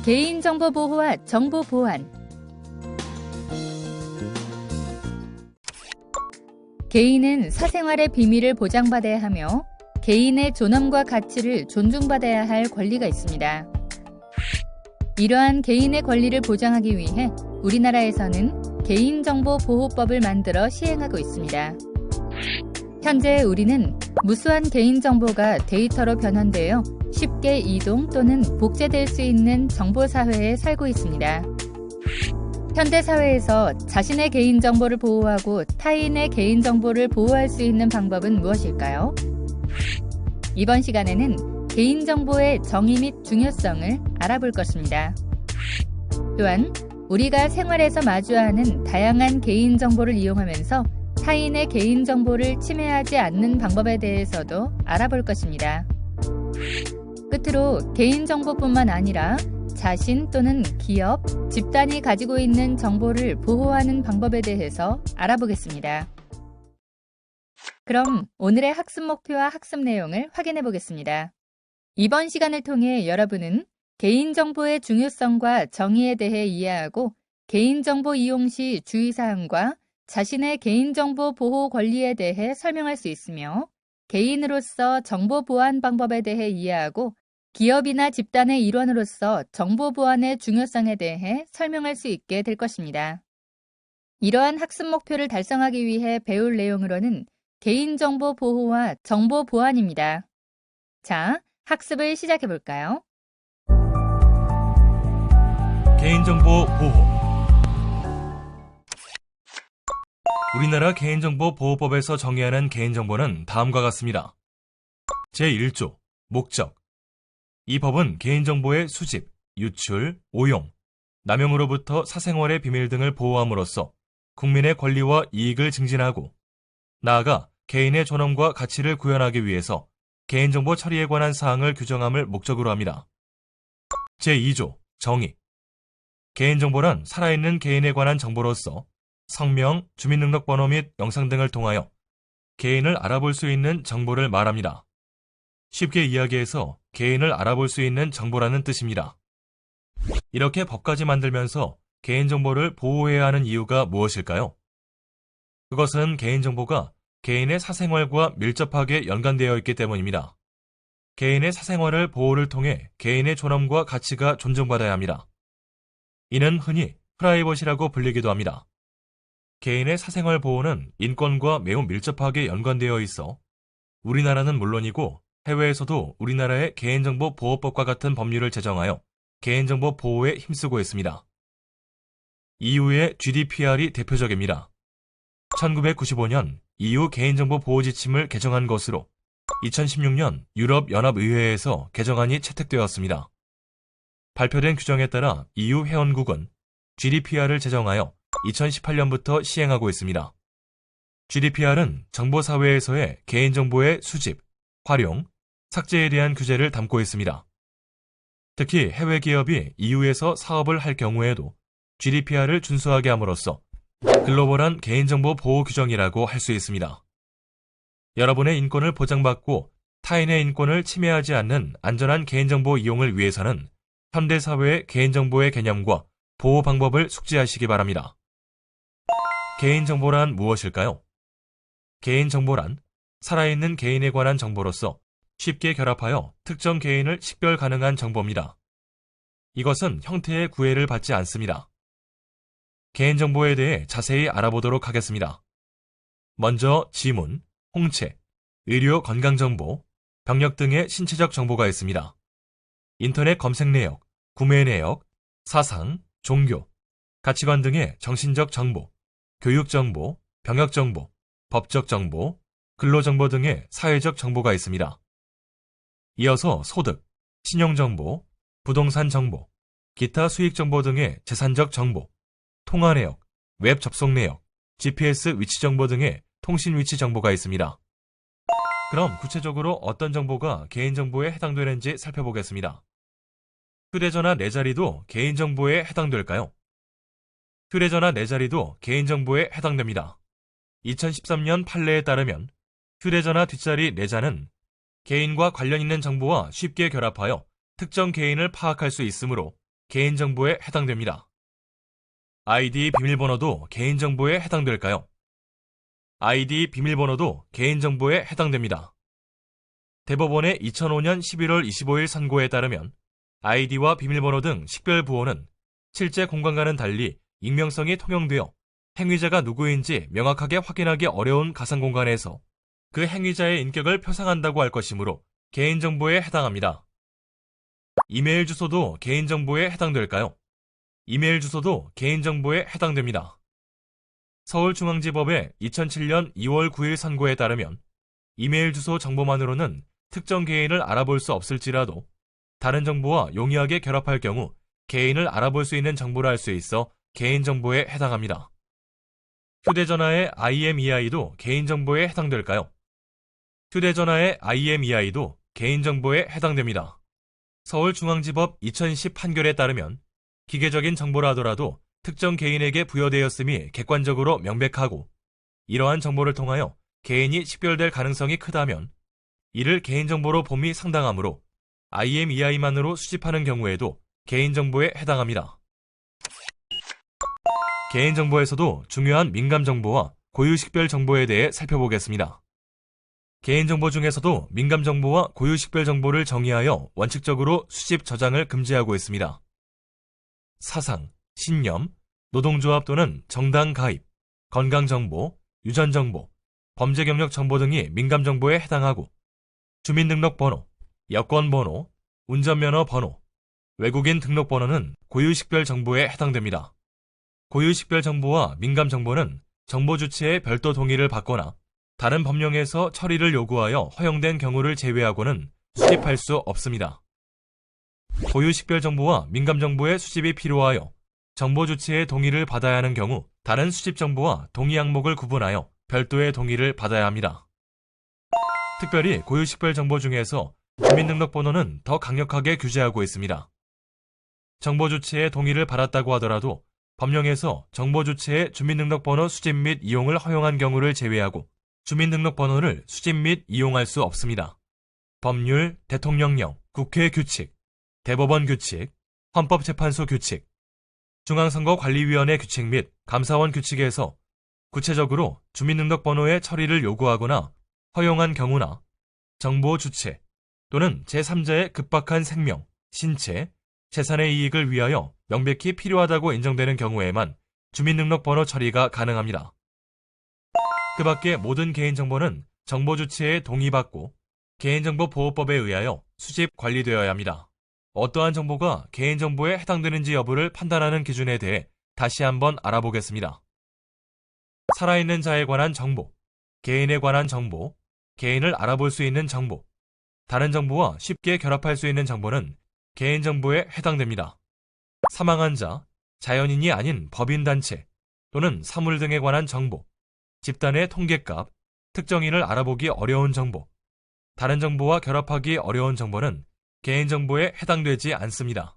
개인정보 보호와 정보 보안. 개인은 사생활의 비밀을 보장받아야 하며 개인의 존엄과 가치를 존중받아야 할 권리가 있습니다. 이러한 개인의 권리를 보장하기 위해 우리나라에서는 개인정보보호법을 만들어 시행하고 있습니다. 현재 우리는 무수한 개인정보가 데이터로 변환되어 쉽게 이동 또는 복제될 수 있는 정보사회에 살고 있습니다. 현대사회에서 자신의 개인정보를 보호하고 타인의 개인정보를 보호할 수 있는 방법은 무엇일까요? 이번 시간에는 개인정보의 정의 및 중요성을 알아볼 것입니다. 또한 우리가 생활에서 마주하는 다양한 개인정보를 이용하면서 타인의 개인정보를 침해하지 않는 방법에 대해서도 알아볼 것입니다. 끝으로 개인정보뿐만 아니라 자신 또는 기업, 집단이 가지고 있는 정보를 보호하는 방법에 대해서 알아보겠습니다. 그럼 오늘의 학습 목표와 학습 내용을 확인해 보겠습니다. 이번 시간을 통해 여러분은 개인정보의 중요성과 정의에 대해 이해하고 개인정보 이용 시 주의사항과 자신의 개인정보 보호 권리에 대해 설명할 수 있으며 개인으로서 정보 보안 방법에 대해 이해하고 기업이나 집단의 일원으로서 정보 보안의 중요성에 대해 설명할 수 있게 될 것입니다. 이러한 학습 목표를 달성하기 위해 배울 내용으로는 개인정보 보호와 정보 보안입니다. 자, 학습을 시작해 볼까요? 개인정보 보호. 우리나라 개인정보보호법에서 정의하는 개인정보는 다음과 같습니다. 제1조 목적. 이 법은 개인정보의 수집, 유출, 오용, 남용으로부터 사생활의 비밀 등을 보호함으로써 국민의 권리와 이익을 증진하고 나아가 개인의 존엄과 가치를 구현하기 위해서 개인정보 처리에 관한 사항을 규정함을 목적으로 합니다. 제2조 정의. 개인정보란 살아있는 개인에 관한 정보로서 성명, 주민등록번호 및 영상 등을 통하여 개인을 알아볼 수 있는 정보를 말합니다. 쉽게 이야기해서 개인을 알아볼 수 있는 정보라는 뜻입니다. 이렇게 법까지 만들면서 개인정보를 보호해야 하는 이유가 무엇일까요? 그것은 개인정보가 개인의 사생활과 밀접하게 연관되어 있기 때문입니다. 개인의 사생활을 보호를 통해 개인의 존엄과 가치가 존중받아야 합니다. 이는 흔히 프라이버시라고 불리기도 합니다. 개인의 사생활 보호는 인권과 매우 밀접하게 연관되어 있어 우리나라는 물론이고 해외에서도 우리나라의 개인정보 보호법과 같은 법률을 제정하여 개인정보 보호에 힘쓰고 있습니다. EU의 GDPR이 대표적입니다. 1995년 EU 개인정보 보호 지침을 개정한 것으로 2016년 유럽연합의회에서 개정안이 채택되었습니다. 발표된 규정에 따라 EU 회원국은 GDPR을 제정하여 2018년부터 시행하고 있습니다. GDPR은 정보사회에서의 개인정보의 수집, 활용, 삭제에 대한 규제를 담고 있습니다. 특히 해외 기업이 EU에서 사업을 할 경우에도 GDPR을 준수하게 함으로써 글로벌한 개인정보 보호 규정이라고 할 수 있습니다. 여러분의 인권을 보장받고 타인의 인권을 침해하지 않는 안전한 개인정보 이용을 위해서는 현대사회의 개인정보의 개념과 보호 방법을 숙지하시기 바랍니다. 개인정보란 무엇일까요? 개인정보란 살아있는 개인에 관한 정보로서 쉽게 결합하여 특정 개인을 식별 가능한 정보입니다. 이것은 형태의 구애를 받지 않습니다. 개인정보에 대해 자세히 알아보도록 하겠습니다. 먼저 지문, 홍채, 의료 건강정보, 병력 등의 신체적 정보가 있습니다. 인터넷 검색 내역, 구매 내역, 사상, 종교, 가치관 등의 정신적 정보, 교육 정보, 병역 정보, 법적 정보, 근로정보 등의 사회적 정보가 있습니다. 이어서 소득, 신용정보, 부동산 정보, 기타 수익 정보 등의 재산적 정보, 통화 내역, 웹 접속 내역, GPS 위치 정보 등의 통신 위치 정보가 있습니다. 그럼 구체적으로 어떤 정보가 개인정보에 해당되는지 살펴보겠습니다. 휴대전화 4자리도 개인정보에 해당될까요? 휴대전화 4자리도 개인정보에 해당됩니다. 2013년 판례에 따르면 휴대전화 뒷자리 4자는 개인과 관련 있는 정보와 쉽게 결합하여 특정 개인을 파악할 수 있으므로 개인정보에 해당됩니다. 아이디 비밀번호도 개인정보에 해당될까요? 아이디 비밀번호도 개인정보에 해당됩니다. 대법원의 2005년 11월 25일 선고에 따르면 아이디와 비밀번호 등 식별부호는 실제 공간과는 달리 익명성이 통용되어 행위자가 누구인지 명확하게 확인하기 어려운 가상공간에서 그 행위자의 인격을 표상한다고 할 것이므로 개인정보에 해당합니다. 이메일 주소도 개인정보에 해당될까요? 이메일 주소도 개인정보에 해당됩니다. 서울중앙지법의 2007년 2월 9일 선고에 따르면 이메일 주소 정보만으로는 특정 개인을 알아볼 수 없을지라도 다른 정보와 용이하게 결합할 경우 개인을 알아볼 수 있는 정보라 할 수 있어 개인정보에 해당합니다. 휴대전화의 IMEI도 개인정보에 해당될까요? 휴대전화의 IMEI도 개인정보에 해당됩니다. 서울중앙지법 2010 판결에 따르면 기계적인 정보라 하더라도 특정 개인에게 부여되었음이 객관적으로 명백하고 이러한 정보를 통하여 개인이 식별될 가능성이 크다면 이를 개인정보로 봄이 상당하므로 IMEI만으로 수집하는 경우에도 개인정보에 해당합니다. 개인정보에서도 중요한 민감정보와 고유식별 정보에 대해 살펴보겠습니다. 개인정보 중에서도 민감정보와 고유식별 정보를 정의하여 원칙적으로 수집, 저장을 금지하고 있습니다. 사상, 신념, 노동조합 또는 정당 가입, 건강정보, 유전정보, 범죄 경력 정보 등이 민감정보에 해당하고 주민등록번호, 여권번호, 운전면허 번호, 외국인 등록번호는 고유식별 정보에 해당됩니다. 고유식별 정보와 민감정보는 정보 주체의 별도 동의를 받거나 다른 법령에서 처리를 요구하여 허용된 경우를 제외하고는 수집할 수 없습니다. 고유식별 정보와 민감정보의 수집이 필요하여 정보 주체의 동의를 받아야 하는 경우 다른 수집 정보와 동의 항목을 구분하여 별도의 동의를 받아야 합니다. 특별히 고유식별 정보 중에서 주민등록번호는 더 강력하게 규제하고 있습니다. 정보 주체의 동의를 받았다고 하더라도 법령에서 정보 주체의 주민등록번호 수집 및 이용을 허용한 경우를 제외하고 주민등록번호를 수집 및 이용할 수 없습니다. 법률, 대통령령, 국회 규칙, 대법원 규칙, 헌법재판소 규칙, 중앙선거관리위원회 규칙 및 감사원 규칙에서 구체적으로 주민등록번호의 처리를 요구하거나 허용한 경우나 정보 주체 또는 제3자의 급박한 생명, 신체, 재산의 이익을 위하여 명백히 필요하다고 인정되는 경우에만 주민등록번호 처리가 가능합니다. 그 밖에 모든 개인정보는 정보 주체의 동의받고 개인정보보호법에 의하여 수집, 관리되어야 합니다. 어떠한 정보가 개인정보에 해당되는지 여부를 판단하는 기준에 대해 다시 한번 알아보겠습니다. 살아있는 자에 관한 정보, 개인에 관한 정보, 개인을 알아볼 수 있는 정보, 다른 정보와 쉽게 결합할 수 있는 정보는 개인정보에 해당됩니다. 사망한 자, 자연인이 아닌 법인단체 또는 사물 등에 관한 정보, 집단의 통계값, 특정인을 알아보기 어려운 정보, 다른 정보와 결합하기 어려운 정보는 개인정보에 해당되지 않습니다.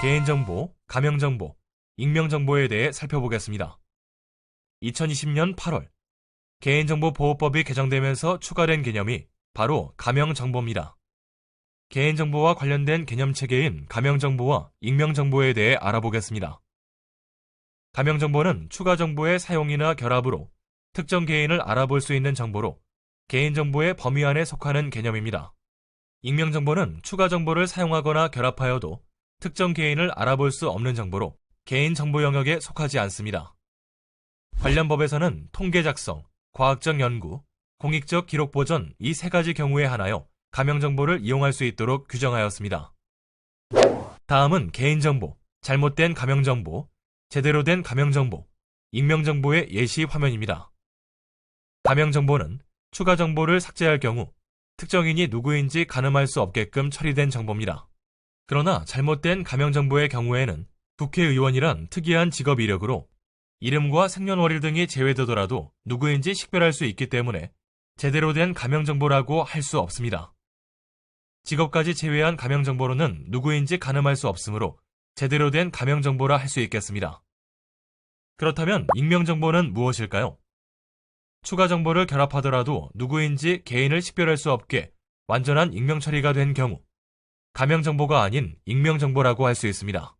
개인정보, 가명정보, 익명정보에 대해 살펴보겠습니다. 2020년 8월 개인정보보호법이 개정되면서 추가된 개념이 바로 가명정보입니다. 개인정보와 관련된 개념체계인 가명정보와 익명정보에 대해 알아보겠습니다. 가명정보는 추가 정보의 사용이나 결합으로 특정 개인을 알아볼 수 있는 정보로 개인정보의 범위 안에 속하는 개념입니다. 익명정보는 추가 정보를 사용하거나 결합하여도 특정 개인을 알아볼 수 없는 정보로 개인정보 영역에 속하지 않습니다. 관련 법에서는 통계 작성, 과학적 연구, 공익적 기록 보전 이 세 가지 경우에 한하여 가명정보를 이용할 수 있도록 규정하였습니다. 다음은 개인정보, 잘못된 가명정보, 제대로 된 가명정보, 익명정보의 예시 화면입니다. 가명정보는 추가 정보를 삭제할 경우 특정인이 누구인지 가늠할 수 없게끔 처리된 정보입니다. 그러나 잘못된 가명정보의 경우에는 국회의원이란 특이한 직업 이력으로 이름과 생년월일 등이 제외되더라도 누구인지 식별할 수 있기 때문에 제대로 된 가명정보라고 할 수 없습니다. 직업까지 제외한 가명정보로는 누구인지 가늠할 수 없으므로 제대로 된 가명정보라 할 수 있겠습니다. 그렇다면 익명정보는 무엇일까요? 추가 정보를 결합하더라도 누구인지 개인을 식별할 수 없게 완전한 익명 처리가 된 경우, 가명정보가 아닌 익명정보라고 할 수 있습니다.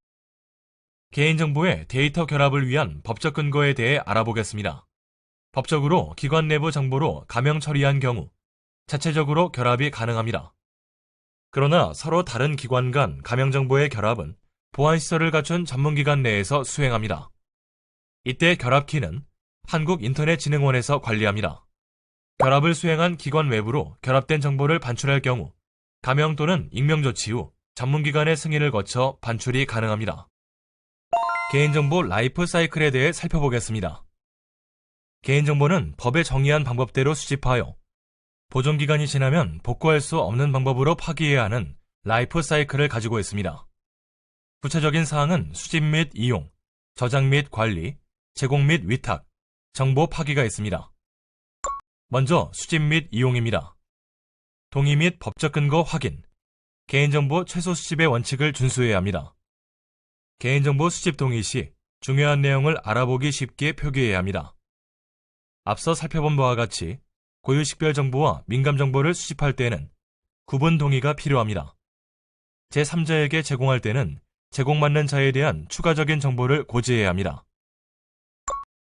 개인정보의 데이터 결합을 위한 법적 근거에 대해 알아보겠습니다. 법적으로 기관 내부 정보로 가명 처리한 경우 자체적으로 결합이 가능합니다. 그러나 서로 다른 기관 간 가명정보의 결합은 보안시설을 갖춘 전문기관 내에서 수행합니다. 이때 결합키는 한국인터넷진흥원에서 관리합니다. 결합을 수행한 기관 외부로 결합된 정보를 반출할 경우 가명 또는 익명 조치 후 전문기관의 승인을 거쳐 반출이 가능합니다. 개인정보 라이프 사이클에 대해 살펴보겠습니다. 개인정보는 법에 정의한 방법대로 수집하여 보존기간이 지나면 복구할 수 없는 방법으로 파기해야 하는 라이프 사이클을 가지고 있습니다. 구체적인 사항은 수집 및 이용, 저장 및 관리, 제공 및 위탁, 정보 파기가 있습니다. 먼저 수집 및 이용입니다. 동의 및 법적 근거 확인, 개인정보 최소 수집의 원칙을 준수해야 합니다. 개인정보 수집 동의 시 중요한 내용을 알아보기 쉽게 표기해야 합니다. 앞서 살펴본 바와 같이 고유식별 정보와 민감 정보를 수집할 때는 구분 동의가 필요합니다. 제3자에게 제공할 때는 제공받는 자에 대한 추가적인 정보를 고지해야 합니다.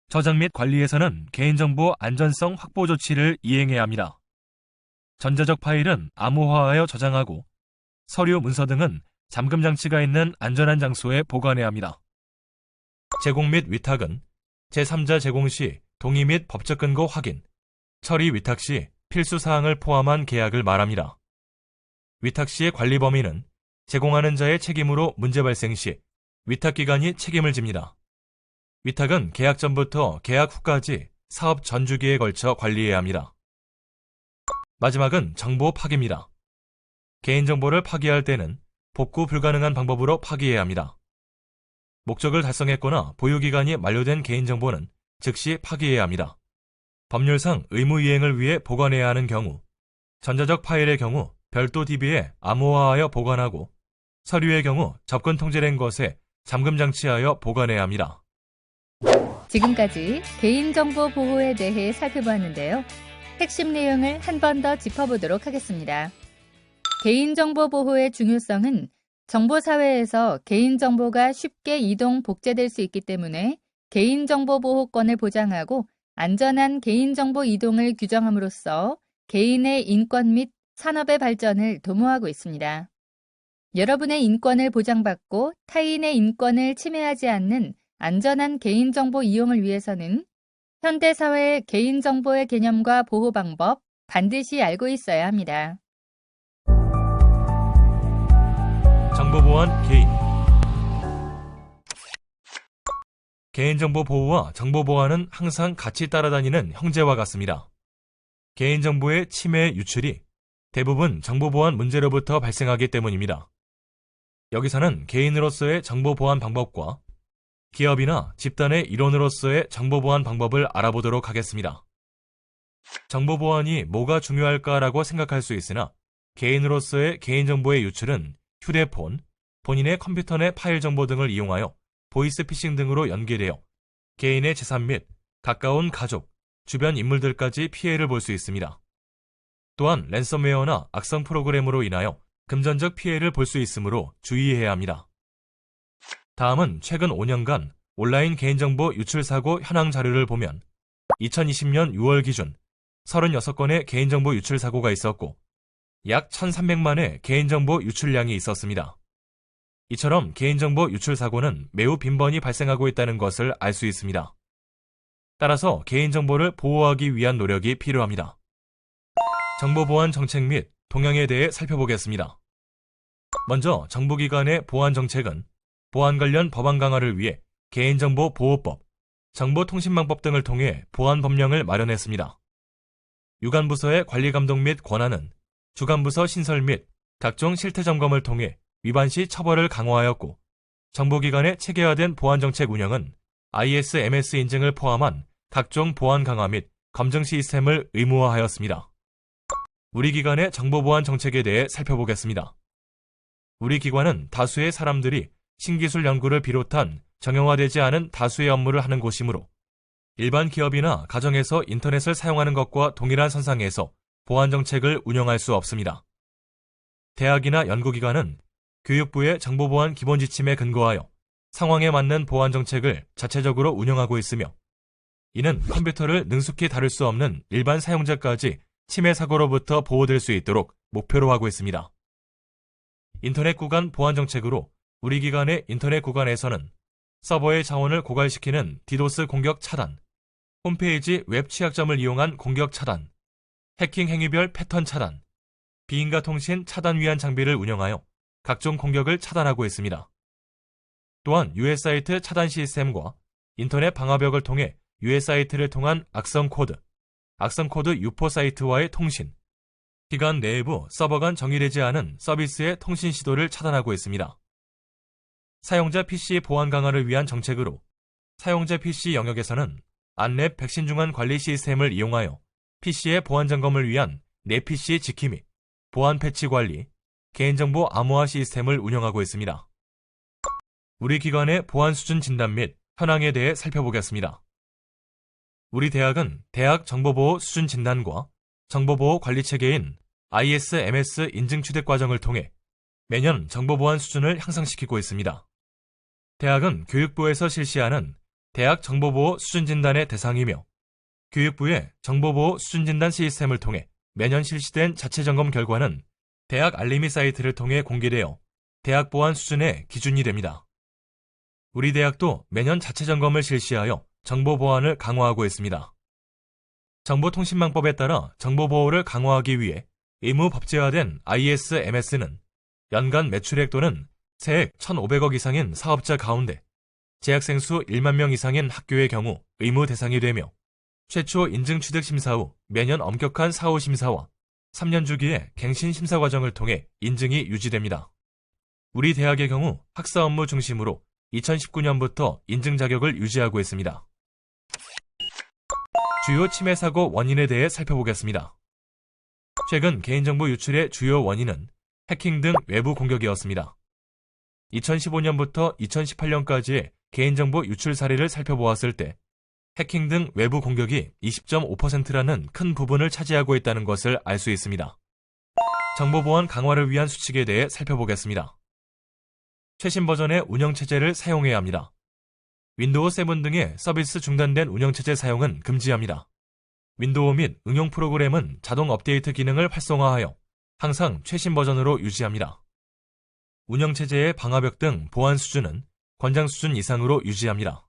저장 및 관리에서는 개인정보 안전성 확보 조치를 이행해야 합니다. 전자적 파일은 암호화하여 저장하고 서류, 문서 등은 잠금 장치가 있는 안전한 장소에 보관해야 합니다. 제공 및 위탁은 제3자 제공 시 동의 및 법적 근거 확인, 처리 위탁 시 필수 사항을 포함한 계약을 말합니다. 위탁 시의 관리 범위는 제공하는 자의 책임으로 문제 발생 시 위탁기관이 책임을 집니다. 위탁은 계약 전부터 계약 후까지 사업 전주기에 걸쳐 관리해야 합니다. 마지막은 정보 파기입니다. 개인정보를 파기할 때는 복구 불가능한 방법으로 파기해야 합니다. 목적을 달성했거나 보유기간이 만료된 개인정보는 즉시 파기해야 합니다. 법률상 의무 이행을 위해 보관해야 하는 경우, 전자적 파일의 경우 별도 DB에 암호화하여 보관하고 서류의 경우 접근 통제된 것에 잠금 장치하여 보관해야 합니다. 지금까지 개인정보 보호에 대해 살펴보았는데요. 핵심 내용을 한 번 더 짚어보도록 하겠습니다. 개인정보 보호의 중요성은 정보사회에서 개인정보가 쉽게 이동, 복제될 수 있기 때문에 개인정보 보호권을 보장하고 안전한 개인정보 이동을 규정함으로써 개인의 인권 및 산업의 발전을 도모하고 있습니다. 여러분의 인권을 보장받고 타인의 인권을 침해하지 않는 안전한 개인정보 이용을 위해서는 현대사회의 개인정보의 개념과 보호 방법 반드시 알고 있어야 합니다. 정보보안 개인 개인정보 보호와 정보보안은 항상 같이 따라다니는 형제와 같습니다. 개인정보의 침해 유출이 대부분 정보보안 문제로부터 발생하기 때문입니다. 여기서는 개인으로서의 정보보안 방법과 기업이나 집단의 일원으로서의 정보보안 방법을 알아보도록 하겠습니다. 정보보안이 뭐가 중요할까라고 생각할 수 있으나 개인으로서의 개인정보의 유출은 휴대폰, 본인의 컴퓨터 내 파일 정보 등을 이용하여 보이스피싱 등으로 연계되어 개인의 재산 및 가까운 가족, 주변 인물들까지 피해를 볼 수 있습니다. 또한 랜섬웨어나 악성 프로그램으로 인하여 금전적 피해를 볼 수 있으므로 주의해야 합니다. 다음은 최근 5년간 온라인 개인정보 유출 사고 현황 자료를 보면 2020년 6월 기준 36건의 개인정보 유출 사고가 있었고 약 1,300만의 개인정보 유출량이 있었습니다. 이처럼 개인정보 유출 사고는 매우 빈번히 발생하고 있다는 것을 알 수 있습니다. 따라서 개인정보를 보호하기 위한 노력이 필요합니다. 정보보안 정책 및 동향에 대해 살펴보겠습니다. 먼저 정부기관의 보안 정책은 보안 관련 법안 강화를 위해 개인정보보호법, 정보통신망법 등을 통해 보안 법령을 마련했습니다. 유관부서의 관리감독 및 권한은 주관부서 신설 및 각종 실태점검을 통해 위반 시 처벌을 강화하였고 정보기관의 체계화된 보안정책 운영은 ISMS 인증을 포함한 각종 보안 강화 및 검증 시스템을 의무화하였습니다. 우리 기관의 정보보안 정책에 대해 살펴보겠습니다. 우리 기관은 다수의 사람들이 신기술 연구를 비롯한 정형화되지 않은 다수의 업무를 하는 곳이므로 일반 기업이나 가정에서 인터넷을 사용하는 것과 동일한 선상에서 보안 정책을 운영할 수 없습니다. 대학이나 연구기관은 교육부의 정보보안 기본지침에 근거하여 상황에 맞는 보안 정책을 자체적으로 운영하고 있으며, 이는 컴퓨터를 능숙히 다룰 수 없는 일반 사용자까지 침해 사고로부터 보호될 수 있도록 목표로 하고 있습니다. 인터넷 구간 보안 정책으로 우리 기관의 인터넷 구간에서는 서버의 자원을 고갈시키는 디도스 공격 차단, 홈페이지 웹 취약점을 이용한 공격 차단, 해킹 행위별 패턴 차단, 비인가 통신 차단 위한 장비를 운영하여 각종 공격을 차단하고 있습니다. 또한 유해 사이트 차단 시스템과 인터넷 방화벽을 통해 유해 사이트를 통한 악성 코드 유포 사이트와의 통신, 기관 내부 서버 간 정의되지 않은 서비스의 통신 시도를 차단하고 있습니다. 사용자 PC 보안 강화를 위한 정책으로 사용자 PC 영역에서는 안랩 백신 중환 관리 시스템을 이용하여 PC의 보안 점검을 위한 내 PC 지키 및 보안 패치 관리, 개인정보 암호화 시스템을 운영하고 있습니다. 우리 기관의 보안 수준 진단 및 현황에 대해 살펴보겠습니다. 우리 대학은 대학 정보보호 수준 진단과 정보보호 관리 체계인 ISMS 인증 취득 과정을 통해 매년 정보보안 수준을 향상시키고 있습니다. 대학은 교육부에서 실시하는 대학 정보보호 수준 진단의 대상이며, 교육부의 정보보호 수준 진단 시스템을 통해 매년 실시된 자체 점검 결과는 대학 알림이 사이트를 통해 공개되어 대학 보안 수준의 기준이 됩니다. 우리 대학도 매년 자체 점검을 실시하여 정보 보안을 강화하고 있습니다. 정보통신망법에 따라 정보보호를 강화하기 위해 의무 법제화된 ISMS는 연간 매출액 또는 세액 1,500억 이상인 사업자 가운데 재학생 수 1만 명 이상인 학교의 경우 의무 대상이 되며, 최초 인증 취득 심사 후 매년 엄격한 사후 심사와 3년 주기의 갱신 심사 과정을 통해 인증이 유지됩니다. 우리 대학의 경우 학사 업무 중심으로 2019년부터 인증 자격을 유지하고 있습니다. 주요 침해 사고 원인에 대해 살펴보겠습니다. 최근 개인정보 유출의 주요 원인은 해킹 등 외부 공격이었습니다. 2015년부터 2018년까지의 개인정보 유출 사례를 살펴보았을 때 해킹 등 외부 공격이 20.5%라는 큰 부분을 차지하고 있다는 것을 알 수 있습니다. 정보보안 강화를 위한 수칙에 대해 살펴보겠습니다. 최신 버전의 운영체제를 사용해야 합니다. 윈도우 7 등의 서비스 중단된 운영체제 사용은 금지합니다. 윈도우 및 응용 프로그램은 자동 업데이트 기능을 활성화하여 항상 최신 버전으로 유지합니다. 운영체제의 방화벽 등 보안 수준은 권장 수준 이상으로 유지합니다.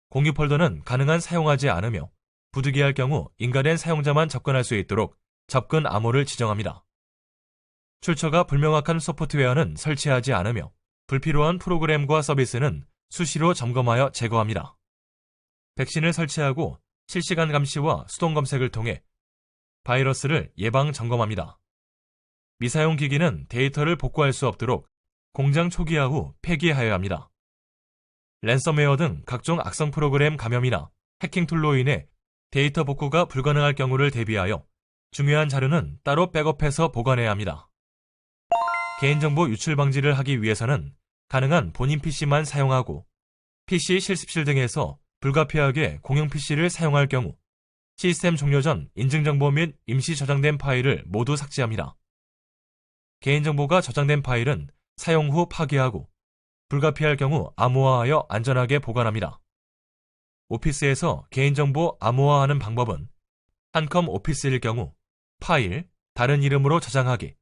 공유 폴더는 가능한 사용하지 않으며, 부득이할 경우 인가된 사용자만 접근할 수 있도록 접근 암호를 지정합니다. 출처가 불명확한 소프트웨어는 설치하지 않으며, 불필요한 프로그램과 서비스는 수시로 점검하여 제거합니다. 백신을 설치하고 실시간 감시와 수동 검색을 통해 바이러스를 예방 점검합니다. 미사용 기기는 데이터를 복구할 수 없도록 공장 초기화 후 폐기하여야 합니다. 랜섬웨어 등 각종 악성 프로그램 감염이나 해킹 툴로 인해 데이터 복구가 불가능할 경우를 대비하여 중요한 자료는 따로 백업해서 보관해야 합니다. 개인정보 유출 방지를 하기 위해서는 가능한 본인 PC만 사용하고, PC 실습실 등에서 불가피하게 공용 PC를 사용할 경우 시스템 종료 전 인증정보 및 임시 저장된 파일을 모두 삭제합니다. 개인정보가 저장된 파일은 사용 후 파기하고, 불가피할 경우 암호화하여 안전하게 보관합니다. 오피스에서 개인정보 암호화하는 방법은 한컴 오피스일 경우 파일, 다른 이름으로 저장하기,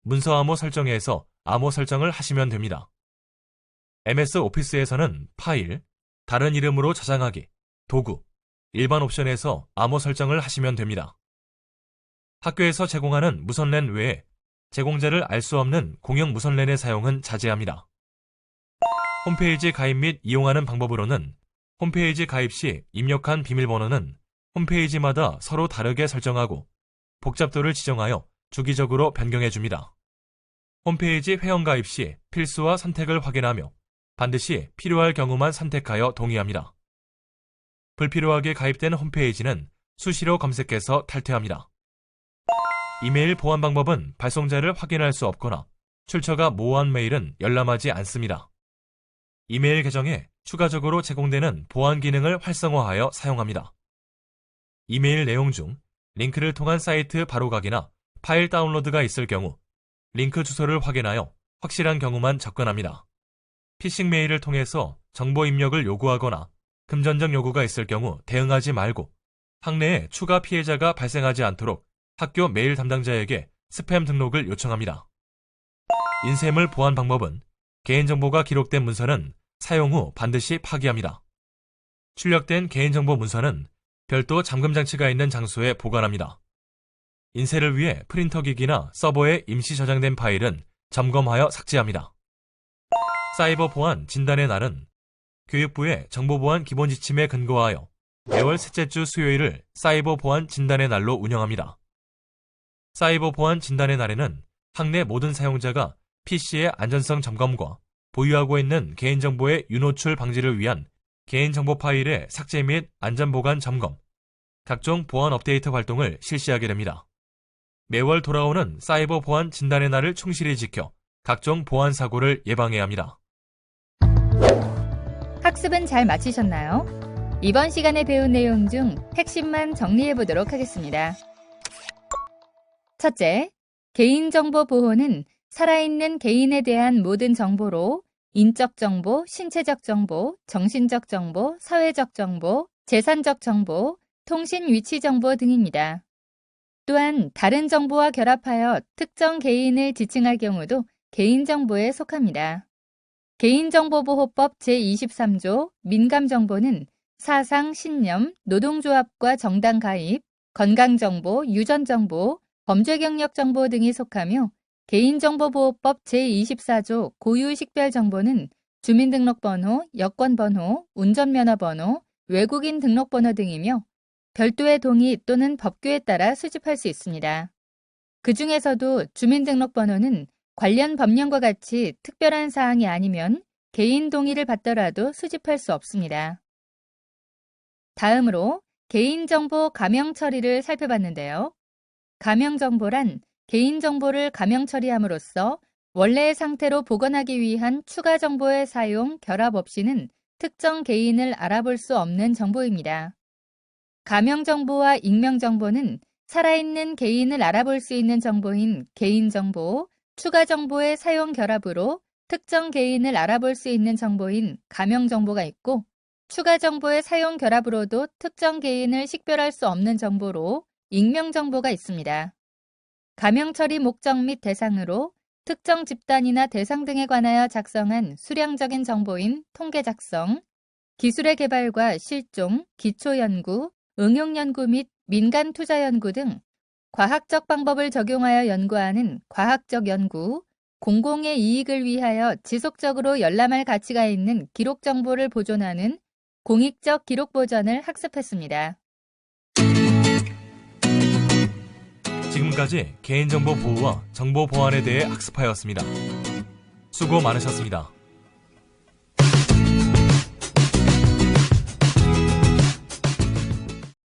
문서 암호 설정에서 암호 설정을 하시면 됩니다. MS 오피스에서는 파일, 다른 이름으로 저장하기, 도구, 일반 옵션에서 암호 설정을 하시면 됩니다. 학교에서 제공하는 무선랜 외에 제공자를 알 수 없는 공용 무선랜의 사용은 자제합니다. 홈페이지 가입 및 이용하는 방법으로는 홈페이지 가입 시 입력한 비밀번호는 홈페이지마다 서로 다르게 설정하고 복잡도를 지정하여 주기적으로 변경해줍니다. 홈페이지 회원 가입 시 필수와 선택을 확인하며 반드시 필요할 경우만 선택하여 동의합니다. 불필요하게 가입된 홈페이지는 수시로 검색해서 탈퇴합니다. 이메일 보안 방법은 발송자를 확인할 수 없거나 출처가 모호한 메일은 열람하지 않습니다. 이메일 계정에 추가적으로 제공되는 보안 기능을 활성화하여 사용합니다. 이메일 내용 중 링크를 통한 사이트 바로가기나 파일 다운로드가 있을 경우 링크 주소를 확인하여 확실한 경우만 접근합니다. 피싱 메일을 통해서 정보 입력을 요구하거나 금전적 요구가 있을 경우 대응하지 말고 학내에 추가 피해자가 발생하지 않도록 학교 메일 담당자에게 스팸 등록을 요청합니다. 인쇄물 보안 방법은 개인정보가 기록된 문서는 사용 후 반드시 파기합니다. 출력된 개인정보 문서는 별도 잠금 장치가 있는 장소에 보관합니다. 인쇄를 위해 프린터 기기나 서버에 임시 저장된 파일은 점검하여 삭제합니다. 사이버 보안 진단의 날은 교육부의 정보보안 기본 지침에 근거하여 매월 셋째 주 수요일을 사이버 보안 진단의 날로 운영합니다. 사이버 보안 진단의 날에는 학내 모든 사용자가 PC의 안전성 점검과 보유하고 있는 개인정보의 유노출 방지를 위한 개인정보 파일의 삭제 및 안전보관 점검, 각종 보안 업데이트 활동을 실시하게 됩니다. 매월 돌아오는 사이버 보안 진단의 날을 충실히 지켜 각종 보안 사고를 예방해야 합니다. 학습은 잘 마치셨나요? 이번 시간에 배운 내용 중 핵심만 정리해 보도록 하겠습니다. 첫째, 개인정보 보호는 살아있는 개인에 대한 모든 정보로 인적 정보, 신체적 정보, 정신적 정보, 사회적 정보, 재산적 정보, 통신 위치 정보 등입니다. 또한 다른 정보와 결합하여 특정 개인을 지칭할 경우도 개인정보에 속합니다. 개인정보보호법 제23조 민감정보는 사상, 신념, 노동조합과 정당 가입, 건강정보, 유전정보, 범죄경력정보 등이 속하며 개인정보보호법 제24조 고유식별정보는 주민등록번호, 여권번호, 운전면허번호, 외국인 등록번호 등이며 별도의 동의 또는 법규에 따라 수집할 수 있습니다. 그 중에서도 주민등록번호는 관련 법령과 같이 특별한 사항이 아니면 개인 동의를 받더라도 수집할 수 없습니다. 다음으로 개인정보 가명 처리를 살펴봤는데요. 가명 정보란 개인정보를 가명 처리함으로써 원래의 상태로 복원하기 위한 추가 정보의 사용, 결합 없이는 특정 개인을 알아볼 수 없는 정보입니다. 가명 정보와 익명 정보는 살아있는 개인을 알아볼 수 있는 정보인 개인정보, 추가 정보의 사용 결합으로 특정 개인을 알아볼 수 있는 정보인 가명 정보가 있고, 추가 정보의 사용 결합으로도 특정 개인을 식별할 수 없는 정보로 익명 정보가 있습니다. 가명 처리 목적 및 대상으로 특정 집단이나 대상 등에 관하여 작성한 수량적인 정보인 통계 작성, 기술의 개발과 실종, 기초연구, 응용연구 및 민간투자연구 등 과학적 방법을 적용하여 연구하는 과학적 연구, 공공의 이익을 위하여 지속적으로 열람할 가치가 있는 기록 정보를 보존하는 공익적 기록 보전을 학습했습니다. 지금까지 개인정보 보호와 정보 보안에 대해 학습하였습니다. 수고 많으셨습니다.